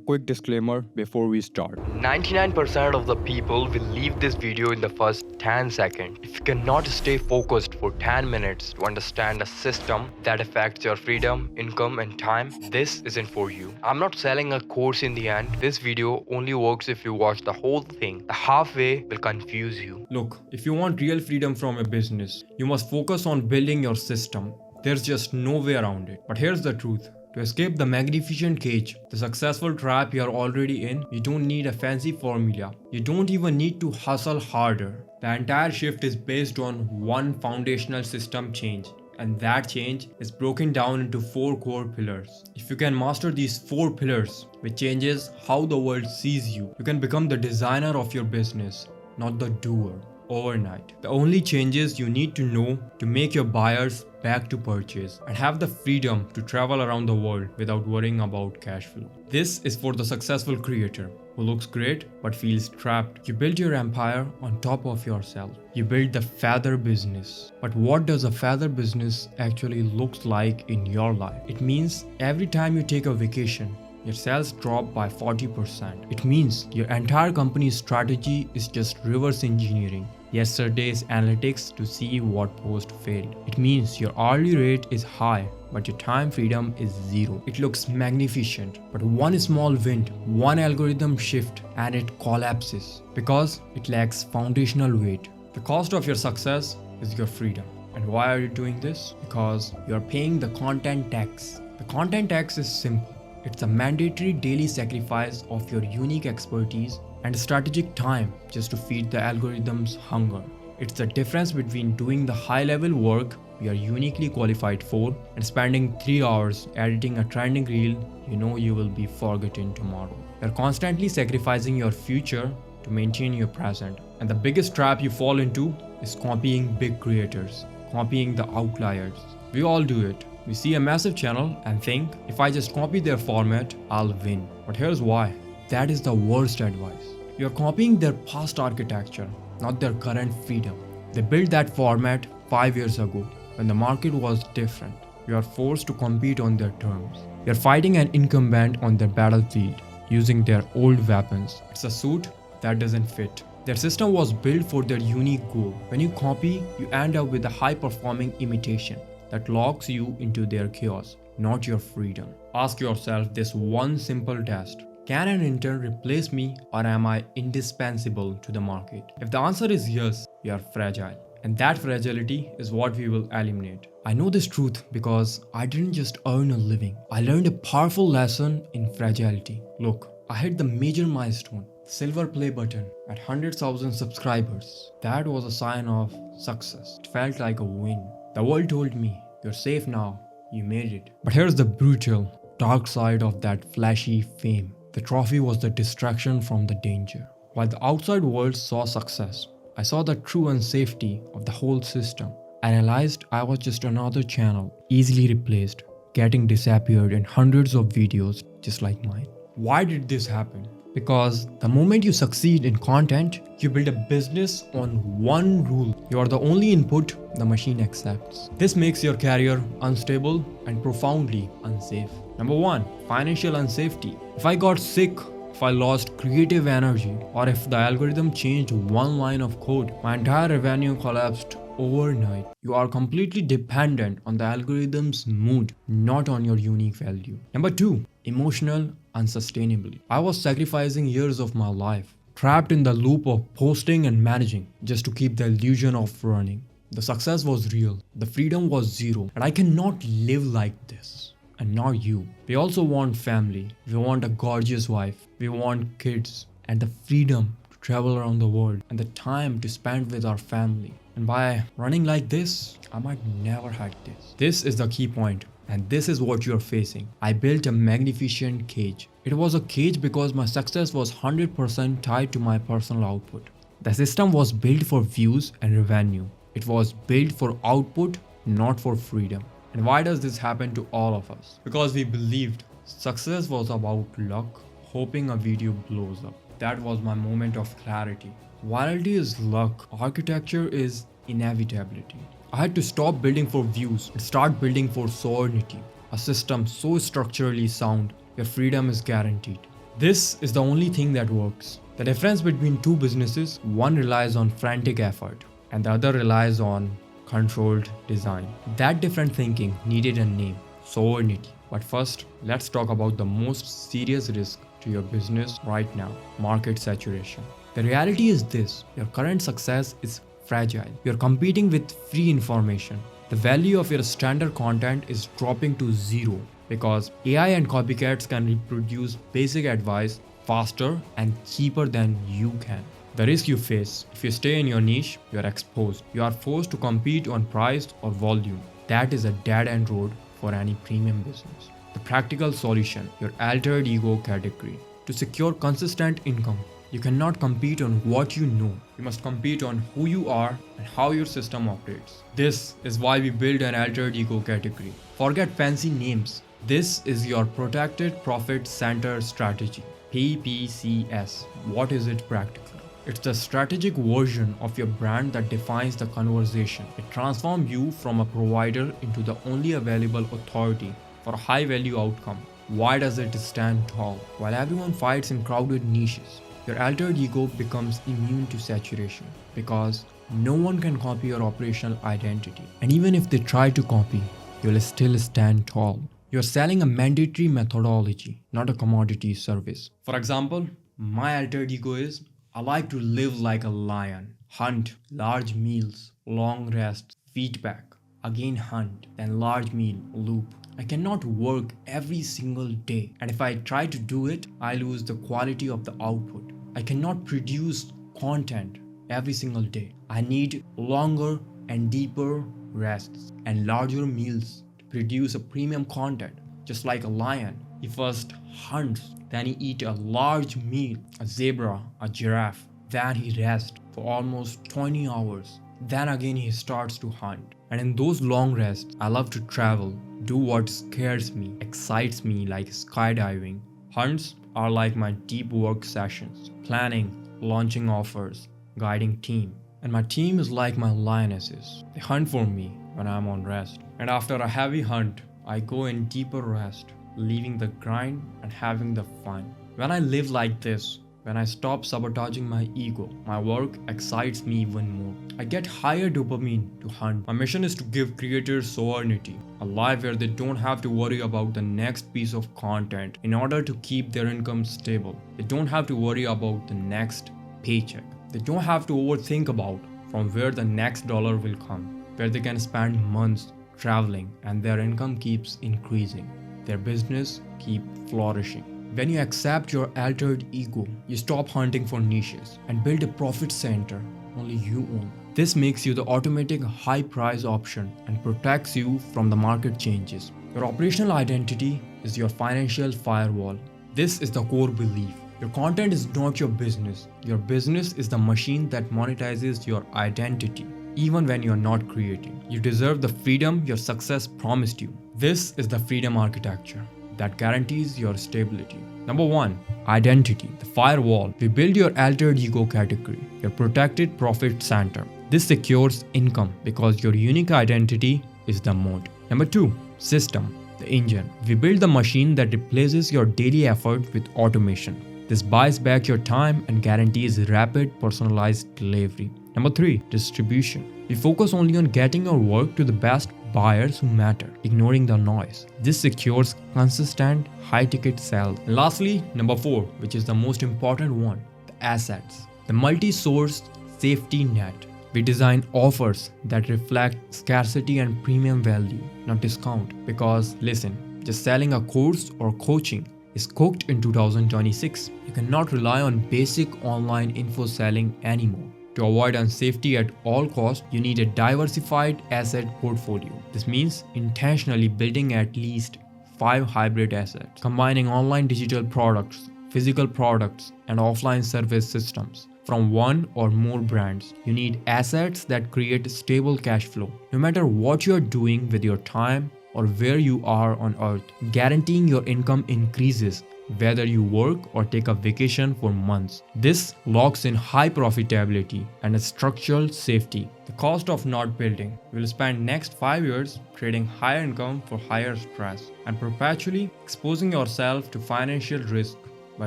quick disclaimer before we start. 99% of the people will leave this video in the first 10 seconds. If you cannot stay focused for 10 minutes to understand a system that affects your freedom, income and time, this isn't for you. I'm not selling a course in the end. This video only works if you watch the whole thing. The halfway will confuse you. Look, if you want real freedom from a business, you must focus on building your system. There's just no way around it. But here's the truth. To escape the magnificent cage, the successful trap you're already in, you don't need a fancy formula. You don't even need to hustle harder. The entire shift is based on one foundational system change. And that change is broken down into 4 core pillars. If you can master these 4 pillars, which changes how the world sees you, you can become the designer of your business, not the doer. Overnight. The only changes you need to know to make your buyers back to purchase and have the freedom to travel around the world without worrying about cash flow. This is for the successful creator who looks great but feels trapped. You build your empire on top of yourself. You build the feather business. But what does a feather business actually looks like in your life? It means every time you take a vacation, your sales drop by 40%. It means your entire company's strategy is just reverse engineering yesterday's analytics to see what post failed. It means your hourly rate is high, but your time freedom is 0. It looks magnificent, but one small wind, one algorithm shift, and it collapses because it lacks foundational weight. The cost of your success is your freedom. And why are you doing this? Because you are paying the content tax. The content tax is simple. It's a mandatory daily sacrifice of your unique expertise and strategic time just to feed the algorithm's hunger. It's the difference between doing the high-level work we are uniquely qualified for and spending 3 hours editing a trending reel you know you will be forgotten tomorrow. You're constantly sacrificing your future to maintain your present. And the biggest trap you fall into is copying big creators, copying the outliers. We all do it. We see a massive channel and think, if I just copy their format, I'll win. But here's why. That is the worst advice. You're copying their past architecture, not their current freedom. They built that format 5 years ago, when the market was different. You are forced to compete on their terms. You're fighting an incumbent on their battlefield, using their old weapons. It's a suit that doesn't fit. Their system was built for their unique goal. When you copy, you end up with a high-performing imitation that locks you into their chaos, not your freedom. Ask yourself this one simple test. Can an intern replace me, or am I indispensable to the market? If the answer is yes, you are fragile. And that fragility is what we will eliminate. I know this truth because I didn't just earn a living. I learned a powerful lesson in fragility. Look, I hit the major milestone, silver play button at 100,000 subscribers. That was a sign of success. It felt like a win. The world told me, you're safe now, you made it. But here's the brutal, dark side of that flashy fame. The trophy was the distraction from the danger. While the outside world saw success, I saw the true unsafety of the whole system. I realized I was just another channel, easily replaced, getting disappeared in hundreds of videos just like mine. Why did this happen? Because the moment you succeed in content, you build a business on one rule. You are the only input the machine accepts. This makes your career unstable and profoundly unsafe. Number 1, financial unsafety. If I got sick, if I lost creative energy, or if the algorithm changed one line of code, my entire revenue collapsed overnight. You are completely dependent on the algorithm's mood, not on your unique value. Number 2, emotional unsustainability. I was sacrificing years of my life, trapped in the loop of posting and managing just to keep the illusion of running. The success was real, the freedom was zero, and I cannot live like this. And not you. We also want family, we want a gorgeous wife, we want kids, and the freedom to travel around the world, and the time to spend with our family. And by running like this, I might never had this. This is the key point. And this is what you're facing. I built a magnificent cage. It was a cage because my success was 100% tied to my personal output. The system was built for views and revenue. It was built for output, not for freedom. And why does this happen to all of us? Because we believed success was about luck, hoping a video blows up. That was my moment of clarity. Virality is luck. Architecture is inevitability. I had to stop building for views and start building for sovereignty. A system so structurally sound, your freedom is guaranteed. This is the only thing that works. The difference between two businesses, one relies on frantic effort and the other relies on controlled design. That different thinking needed a name, sovereignty. But first, let's talk about the most serious risk to your business right now, market saturation. The reality is this, your current success is fragile. You're competing with free information. The value of your standard content is dropping to zero because AI and copycats can reproduce basic advice faster and cheaper than you can. The risk you face, if you stay in your niche, you are exposed. You are forced to compete on price or volume. That is a dead-end road for any premium business. The practical solution, your altered ego category. To secure consistent income, you cannot compete on what you know. You must compete on who you are and how your system operates. This is why we build an altered ego category. Forget fancy names. This is your Protected Profit Center strategy. PPCS. What is it practically? It's the strategic version of your brand that defines the conversation. It transforms you from a provider into the only available authority for a high value outcome. Why does it stand tall? While everyone fights in crowded niches, your altered ego becomes immune to saturation because no one can copy your operational identity. And even if they try to copy, you'll still stand tall. You're selling a mandatory methodology, not a commodity service. For example, my altered ego is I like to live like a lion, hunt, large meals, long rests, feedback, again hunt, then large meal, loop. I cannot work every single day, and if I try to do it, I lose the quality of the output. I cannot produce content every single day. I need longer and deeper rests and larger meals to produce a premium content. Just like a lion, he first hunts, then he eats a large meal, a zebra, a giraffe, then he rests for almost 20 hours. Then again he starts to hunt. And in those long rests, I love to travel, do what scares me, excites me like skydiving. Hunts are like my deep work sessions, planning, launching offers, guiding team. And my team is like my lionesses. They hunt for me when I'm on rest. And after a heavy hunt, I go in deeper rest, leaving the grind and having the fun. When I live like this, when I stop sabotaging my ego, my work excites me even more. I get higher dopamine to hunt. My mission is to give creators sovereignty, a life where they don't have to worry about the next piece of content in order to keep their income stable. They don't have to worry about the next paycheck. They don't have to overthink about from where the next dollar will come, where they can spend months traveling and their income keeps increasing. Their business keep flourishing. When you accept your altered ego, you stop hunting for niches and build a profit center only you own. This makes you the automatic high price option and protects you from the market changes. Your operational identity is your financial firewall. This is the core belief. Your content is not your business. Your business is the machine that monetizes your identity. Even when you're not creating, you deserve the freedom your success promised you. This is the freedom architecture that guarantees your stability. Number 1, identity, the firewall. We build your altered ego category, your protected profit center. This secures income because your unique identity is the moat. Number 2, system, the engine. We build the machine that replaces your daily effort with automation. This buys back your time and guarantees rapid personalized delivery. Number 3, distribution. We focus only on getting your work to the best buyers who matter, ignoring the noise. This secures consistent, high-ticket sales. And lastly, number 4, which is the most important one, the assets. The multi-source safety net. We design offers that reflect scarcity and premium value, not discount. Because listen, just selling a course or coaching is cooked in 2026. You cannot rely on basic online info selling anymore. To avoid unsafety at all costs, you need a diversified asset portfolio. This means intentionally building at least 5 hybrid assets, combining online digital products, physical products, and offline service systems from one or more brands. You need assets that create stable cash flow, no matter what you're doing with your time or where you are on earth. Guaranteeing your income increases whether you work or take a vacation for months. This locks in high profitability and a structural safety. The cost of not building. Will spend next 5 years trading higher income for higher stress and perpetually exposing yourself to financial risk by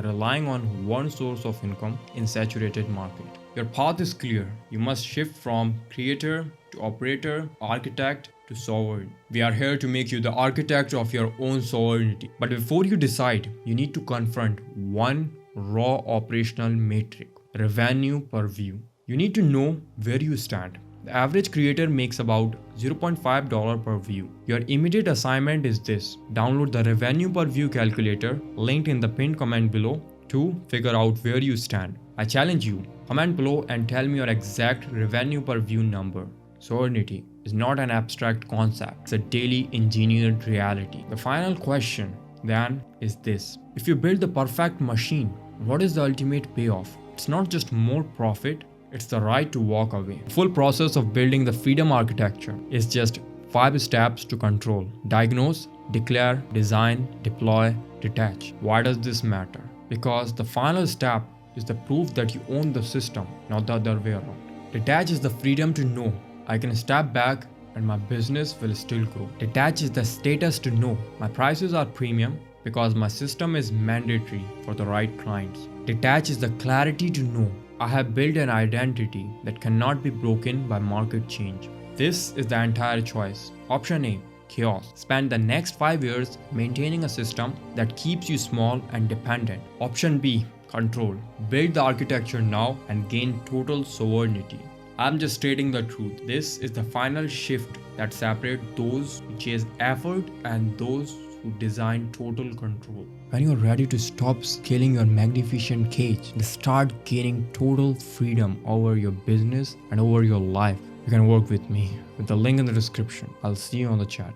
relying on one source of income in saturated market. Your path is clear. You must shift from creator to operator, architect to sovereign. We are here to make you the architect of your own sovereignty. But before you decide, you need to confront one raw operational metric: revenue per view. You need to know where you stand. The average creator makes about $0.5 per view. Your immediate assignment is this: download the revenue per view calculator linked in the pinned comment below to figure out where you stand. I challenge you, comment below and tell me your exact revenue per view number. Sovereignty is not an abstract concept, it's a daily engineered reality. The final question then is this: if you build the perfect machine, what is the ultimate payoff? It's not just more profit, it's the right to walk away. The full process of building the freedom architecture is just 5 steps to control: diagnose, declare, design, deploy, detach. Why does this matter? Because the final step is the proof that you own the system, not the other way around. Detach is the freedom to know I can step back and my business will still grow. Detach is the status to know my prices are premium because my system is mandatory for the right clients. Detach is the clarity to know I have built an identity that cannot be broken by market change. This is the entire choice. Option A: chaos. Spend the next 5 years maintaining a system that keeps you small and dependent. Option B: control. Build the architecture now and gain total sovereignty. I'm just stating the truth. This is the final shift that separates those who chase effort and those who design total control. When you're ready to stop scaling your magnificent cage and start gaining total freedom over your business and over your life, you can work with me with the link in the description. I'll see you on the chat.